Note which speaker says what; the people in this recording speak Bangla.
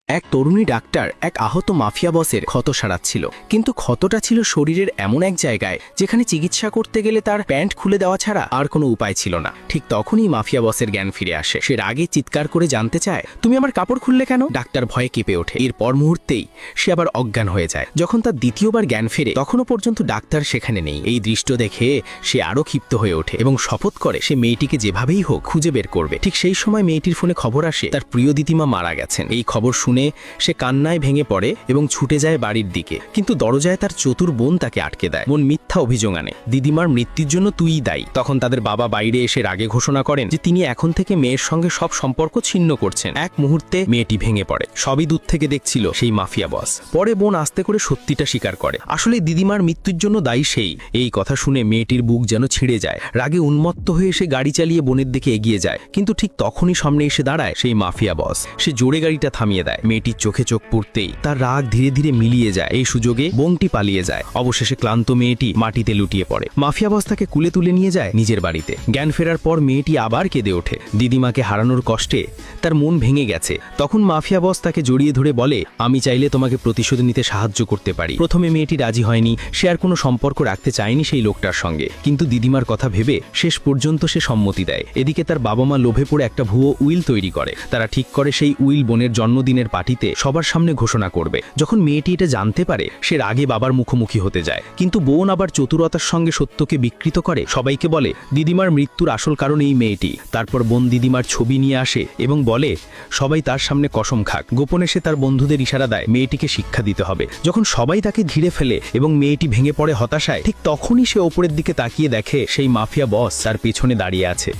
Speaker 1: এক তরুণী ডাক্তার এক আহত মাফিয়া বসের ক্ষত সারাচ্ছিল, কিন্তু ক্ষতটা ছিল শরীরের এমন এক জায়গায় যেখানে চিকিৎসা করতে গেলে তার প্যান্ট খুলে দেওয়া ছাড়া আর কোনো উপায় ছিল না। ঠিক তখনই মাফিয়া বসের জ্ঞান ফিরে আসে। সে রাগে চিৎকার করে জানতে চায়, তুমি আমার কাপড় খুললে কেন? ডাক্তার ভয়ে কেঁপে ওঠে। এরপর মুহূর্তেই সে আবার অজ্ঞান হয়ে যায়। যখন তার দ্বিতীয়বার জ্ঞান ফেরে তখনও পর্যন্ত ডাক্তার সেখানে নেই। এই দৃশ্য দেখে সে আরও ক্ষিপ্ত হয়ে ওঠে এবং শপথ করে সে মেয়েটিকে যেভাবেই হোক খুঁজে বের করবে। ঠিক সেই সময় মেয়েটির ফোনে খবর আসে তার প্রিয় দিদিমা মারা গেছেন। এই খবর শুনে সে কান্নায় ভেঙে পড়ে এবং ছুটে যায় বাড়ির দিকে, কিন্তু দরজায় তার চতুর বোন তাকে আটকে দেয়। বোন মিথ্যা অভিযোগ আনে, দিদিমার মৃত্যুর জন্য তুইই দায়ী। তখন তাদের বাবা বাইরে এসে রাগে ঘোষণা করেন যে তিনি এখন থেকে মেয়ের সঙ্গে সব সম্পর্ক ছিন্ন করছেন। এক মুহূর্তে মেয়েটি ভেঙে পড়ে। সবই দূর থেকে দেখছিল সেই মাফিয়া বস। পরে বোন আস্তে করে সত্যিটা স্বীকার করে, আসলে দিদিমার মৃত্যুর জন্য দায়ী সেই। এই কথা শুনে মেয়েটির বুক যেন ছিঁড়ে যায়। রাগে উন্মত্ত হয়ে সে গাড়ি চালিয়ে বোনের দিকে এগিয়ে যায়, কিন্তু ঠিক তখনই সামনে এসে দাঁড়ায় সেই মাফিয়া বস। সে জোরে গাড়িটা থামিয়ে দেয়। মেয়েটির চোখে চোখ পড়তেই তার রাগ ধীরে ধীরে মিলিয়ে যায়। এই সুযোগে বোনটি পালিয়ে যায়। অবশেষে ক্লান্ত মেয়েটি মাটিতে লুটিয়ে পড়ে। মাফিয়া বস তাকে কুলে তুলে নিয়ে যায় নিজের বাড়িতে। জ্ঞান ফেরার পর মেয়েটি আবার কেঁদে ওঠে। দিদিমাকে হারানোর কষ্টে তার মন ভেঙে গেছে। তখন মাফিয়া বস তাকে জড়িয়ে ধরে বলে, আমি চাইলে তোমাকে প্রতিশোধ নিতে সাহায্য করতে পারি। প্রথমে মেয়েটি রাজি হয়নি, সে আর কোনো সম্পর্ক রাখতে চায়নি সেই লোকটার সঙ্গে, কিন্তু দিদিমার কথা ভেবে শেষ পর্যন্ত সে সম্মতি দেয়। এদিকে তার বাবা মা লোভে পড়ে একটা ভুয়ো উইল তৈরি করে। তারা ঠিক করে সেই উইল বোনের জন্মদিনের পার্টিতে সবার সামনে ঘোষণা করবে। যখন মেয়েটি এটা জানতে পারে সে রাগে বাবার মুখোমুখি হতে যায়, কিন্তু বোন আবার চতুরতার সঙ্গে সত্যকে বিকৃত করে সবাইকে বলে দিদিমার মৃত্যুর আসল কারণ এই মেয়েটি। তারপর বোন দিদিমার ছবি নিয়ে আসে এবং বলে সবাই তার সামনে কসম খাক। গোপনে সে তার বন্ধুদের ইশারা দেয় মেয়েটিকে শিক্ষা দিতে হবে। যখন সবাই তাকে ঘিরে ফেলে এবং মেয়েটি ভেঙে পড়ে হতাশায়, ঠিক তখনই সে ওপরের দিকে তাকিয়ে দেখে সেই মাফিয়া বস তার পেছনে দাঁড়িয়ে আছে।